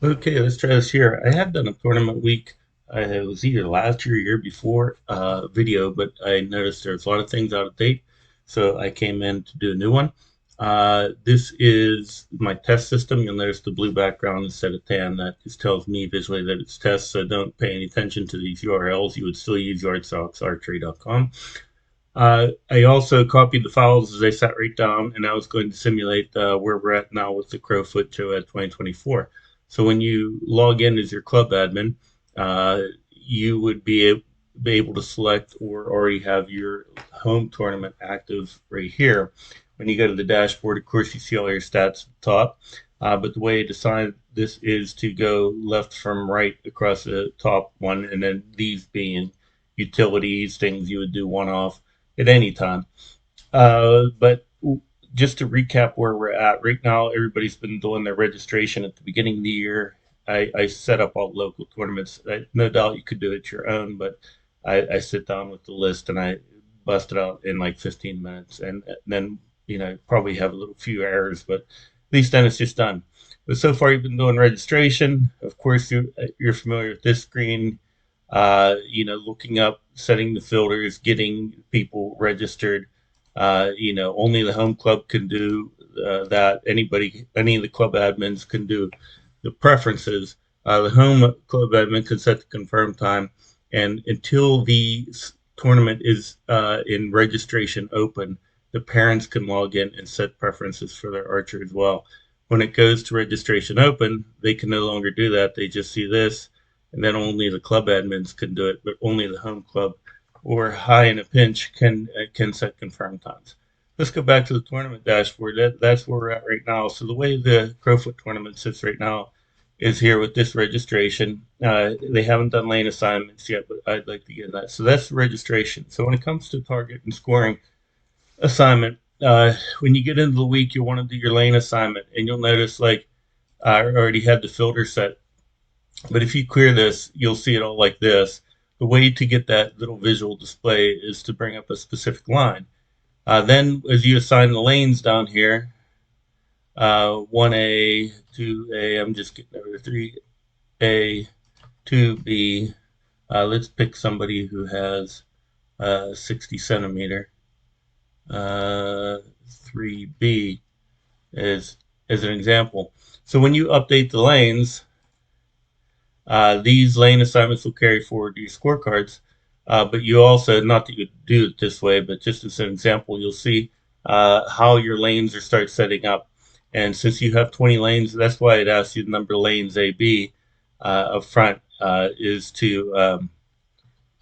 Okay, let's try this here. I have done a tournament week. It was either last year or year before video, but I noticed there's a lot of things out of date, so I came in to do a new one. This is my test system. You'll notice the blue background instead of tan. That just tells me visually that it's test, so don't pay any attention to these URLs. You would still use yardsoxarchery.com. I also copied the files as they sat right down, and I was going to simulate where we're at now with the Crowfoot Show at 2024. So when you log in as your club admin, you would be able to select or already have your home tournament active right here. When you go to the dashboard, of course, you see all your stats at the top. But the way to decide this is to go left from right across the top one, and then these being utilities, things you would do one off at any time. But just to recap where we're at right now, everybody's been doing their registration at the beginning of the year. I set up all local tournaments. No doubt you could do it your own, but I sit down with the list and I bust it out in like 15 minutes, and then probably have a little few errors, but at least then it's just done. But so far, you've been doing registration. Of course, you're familiar with this screen. Looking up, setting the filters, getting people registered. Only the home club can do that. Any of the club admins can do the preferences. The home club admin can set the confirm time, and until the tournament is in registration open, the parents can log in and set preferences for their archer as well. When it goes to registration open, they can no longer do that. They just see this, and then only the club admins can do it, but only the home club or high in a pinch can set confirm times. Let's go back to the tournament dashboard. That's where we're at right now. So the way the Crowfoot tournament sits right now is here with this registration. They haven't done lane assignments yet, but I'd like to get that. So that's the registration. So when it comes to target and scoring assignment, when you get into the week, you want to do your lane assignment, and you'll notice like I already had the filter set, but if you clear this, you'll see it all like this. The way to get that little visual display is to bring up a specific line. Then, as you assign the lanes down here, 1A, 2A, I'm just getting over 3A, 2B. Let's pick somebody who has 60 centimeter. 3B as, as an example. So when you update the lanes, these lane assignments will carry forward to your scorecards, but you also, not that you do it this way, but just as an example, you'll see how your lanes are start setting up. And since you have 20 lanes, that's why it asks you the number of lanes A, B up front is to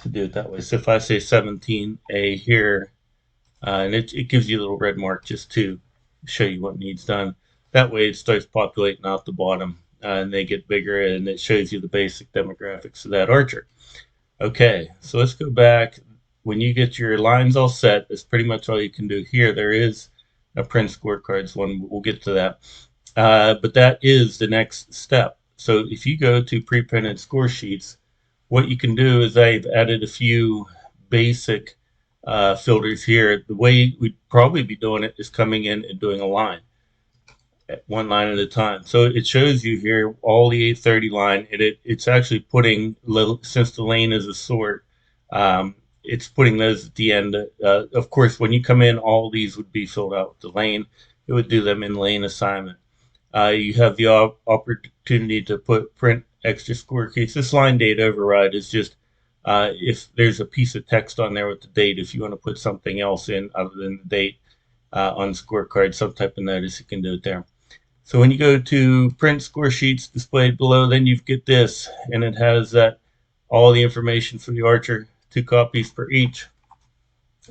do it that way. So if I say 17A here, and it gives you a little red mark just to show you what needs done. That way it starts populating out the bottom and they get bigger and it shows you the basic demographics of that archer. Okay, so let's go back. When you get your lines all set, that's pretty much all you can do here. There is a print scorecards one. We'll get to that. But that is the next step. So if you go to pre-printed score sheets, what you can do is I've added a few basic filters here. The way we'd probably be doing it is coming in and doing a line, one line at a time. So it shows you here all the 830 line, and it's actually putting, since the lane is a sort, it's putting those at the end. Of course, when you come in, all these would be filled out with the lane. It would do them in lane assignment. You have the opportunity to print extra score keys. This line date override is just if there's a piece of text on there with the date, if you want to put something else in other than the date on the scorecard, some type of notice, you can do it there. So when you go to print score sheets displayed below, then you get this, and it has that all the information for the archer, 2 copies per each.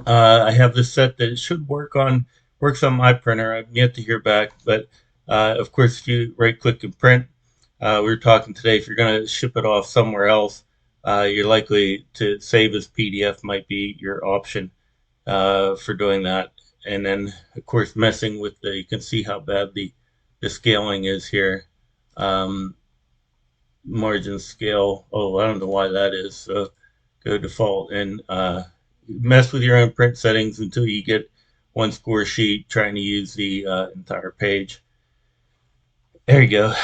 I have this set that it should works on my printer. I've yet to hear back, but of course, if you right click and print, we were talking today, if you're going to ship it off somewhere else, you're likely to save as PDF might be your option for doing that. And then, of course, messing with you can see how bad the scaling is here. Margin scale, oh, I don't know why that is. So go default and mess with your own print settings until you get one score sheet trying to use the entire page. There you go.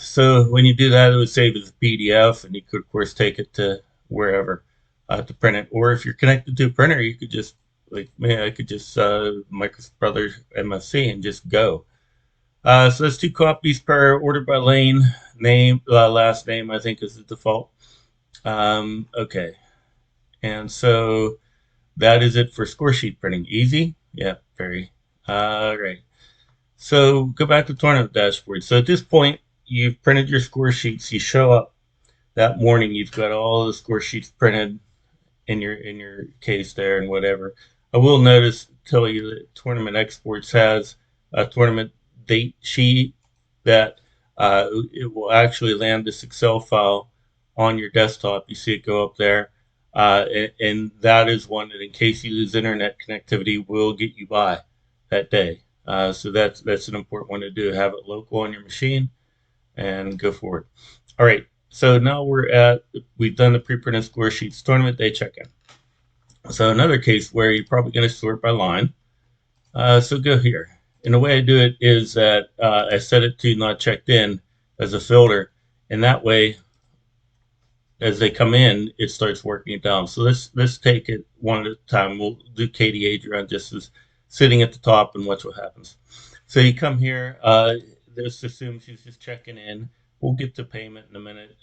So when you do that, it would save as a PDF, and you could, of course, take it to wherever to print it. Or if you're connected to a printer, you could just, like me, I could just Microsoft Brothers MSC and just go. So that's 2 copies per order by lane. Name, last name, I think is the default. Okay, and so that is it for score sheet printing. Easy? Yeah, very. Right. So go back to tournament dashboard. So at this point, you've printed your score sheets. You show up that morning. You've got all the score sheets printed in your case there and whatever. I will tell you that Tournament Exports has a tournament date sheet that it will actually land this Excel file on your desktop. You see it go up there. And that is one that, in case you lose internet connectivity, will get you by that day. So that's an important one to do. Have it local on your machine and go forward. All right. So now we've done the pre-printed score sheets, tournament day check-in. So another case where you're probably going to sort by line. So go here. And the way I do it is that I set it to not checked in as a filter. And that way, as they come in, it starts working it down. So let's take it one at a time. We'll do Katie Adrian just as sitting at the top and watch what happens. So you come here. Let's assume she's just checking in. We'll get to payment in a minute.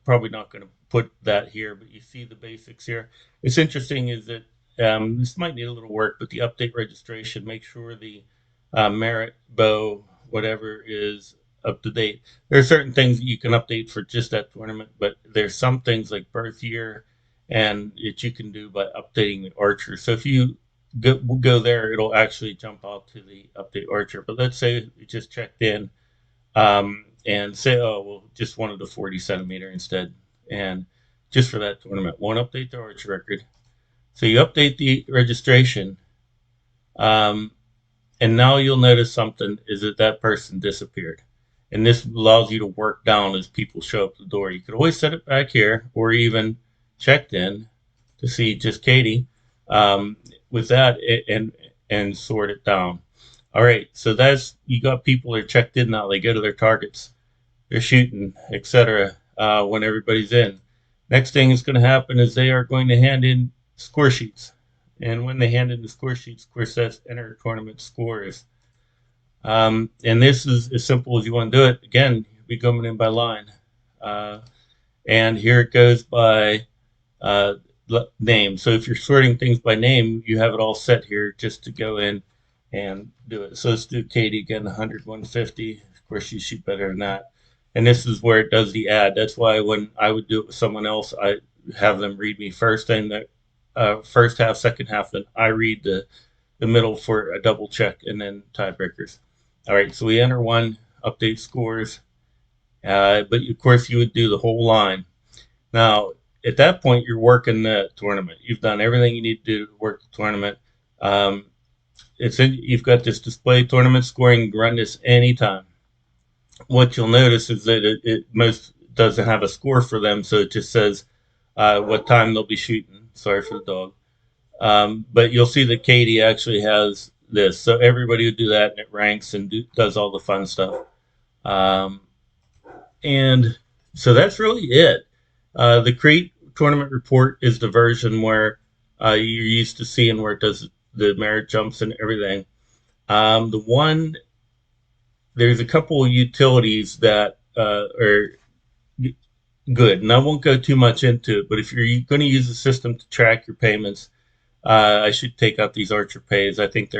Probably not going to put that here, but you see the basics here. It's interesting is that this might need a little work, but the update registration, make sure the merit bow, whatever, is up to date. There are certain things that you can update for just that tournament, but there's some things like birth year and that you can do by updating the archer. So if you go there, it'll actually jump out to the update archer. But let's say you just checked in and say, oh, well, just wanted a 40 centimeter instead. And just for that tournament, won't update the archer record. So you update the registration. And now you'll notice something is that person disappeared. And this allows you to work down as people show up the door. You could always set it back here or even checked in to see just Katie with that and sort it down. All right, so that's you got people that are checked in now. They go to their targets, they're shooting, etc. When everybody's in. Next thing is going to happen is they are going to hand in score sheets. And when they hand in the score sheets, of course, that's enter tournament scores. And this is as simple as you want to do it. Again, we go in by line. And here it goes by name. So if you're sorting things by name, you have it all set here just to go in and do it. So let's do Katie again, 100, 150. Of course, you shoot better than that. And this is where it does the add. That's why when I would do it with someone else, I have them read me first and the first half, second half, then I read the middle for a double check and then tiebreakers. All right, so we enter one, update scores, but of course you would do the whole line. Now, at that point, you're working the tournament. You've done everything you need to do to work the tournament. You've got this display tournament scoring. You can run this anytime. What you'll notice is that it most doesn't have a score for them, so it just says what time they'll be shooting. Sorry for the dog. But you'll see that Katie actually has this. So everybody would do that, and it ranks and does all the fun stuff. And so that's really it. The Create Tournament Report is the version where you're used to seeing where it does the merit jumps and everything. There's a couple of utilities that are good, and I won't go too much into it, but if you're going to use the system to track your payments, I should take out these Archer pays. I think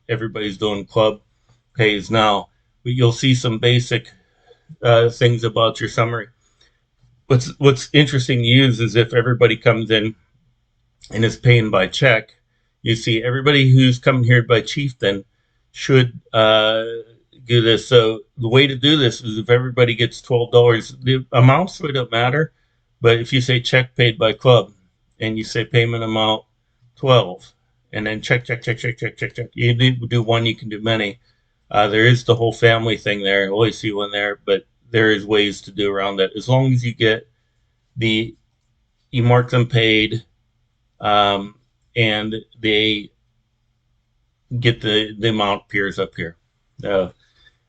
everybody's doing club pays now, but you'll see some basic things about your summary. What's interesting to use is if everybody comes in and is paying by check, you see everybody who's coming here by chieftain should do this. So the way to do this is if everybody gets $12, the amounts really don't matter, but if you say check paid by club and you say payment amount 12 and then check. You do one, you can do many. There is the whole family thing there. I always see one there, but there is ways to do around that. As long as you get you mark them paid, and they get the amount appears up here.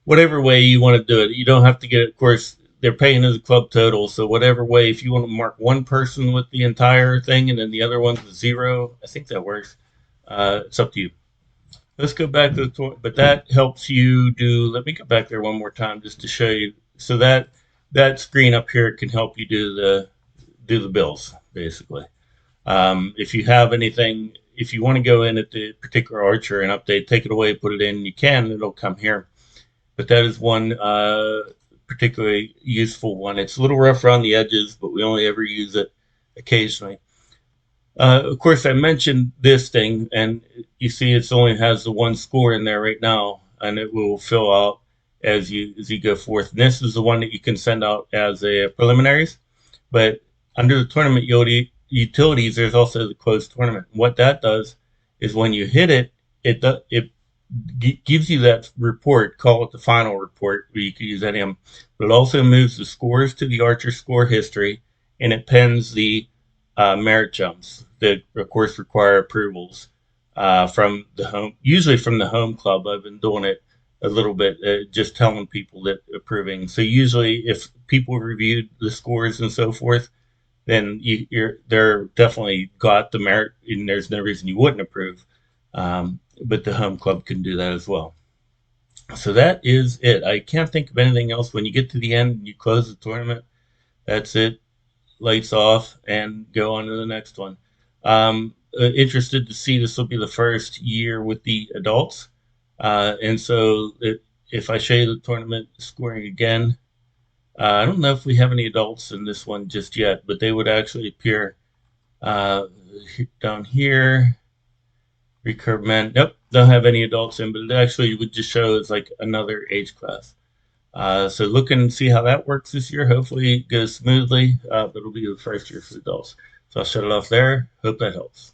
Whatever way you want to do it, you don't have to get it. Of course, they're paying as a club total. So whatever way, if you want to mark one person with the entire thing and then the other one's a zero, I think that works. It's up to you. Let's go back to the but that helps you do. Let me go back there one more time just to show you. So that screen up here can help you do the bills basically. If you have anything, if you want to go in at the particular archer and update, take it away, put it in, you can. It'll come here. But that is one particularly useful one. It's a little rough around the edges, but we only ever use it occasionally. Of course, I mentioned this thing, and you see it only has the one score in there right now, and it will fill out as you go forth. And this is the one that you can send out as a preliminaries. But under the tournament utilities, there's also the closed tournament. What that does is when you hit it, it gives you that report. Call it the final report, where you can use that in. But it also moves the scores to the Archer score history, and it pens the merit jumps that, of course, require approvals from the home, usually from the home club. I've been doing it a little bit, just telling people that approving. So usually, if people reviewed the scores and so forth, then they're definitely got the merit, and there's no reason you wouldn't approve. But the home club can do that as well. So that is it. I can't think of anything else. When you get to the end and you close the tournament, that's it. Lights off and go on to the next one. Interested to see, this will be the first year with the adults. And so if I show you the tournament scoring again, I don't know if we have any adults in this one just yet, but they would actually appear uh, down here. Recurve men. Nope, don't have any adults in, but it actually would just show as like another age class. So look and see how that works this year. Hopefully it goes smoothly, but it'll be the first year for adults. So I'll shut it off there. Hope that helps.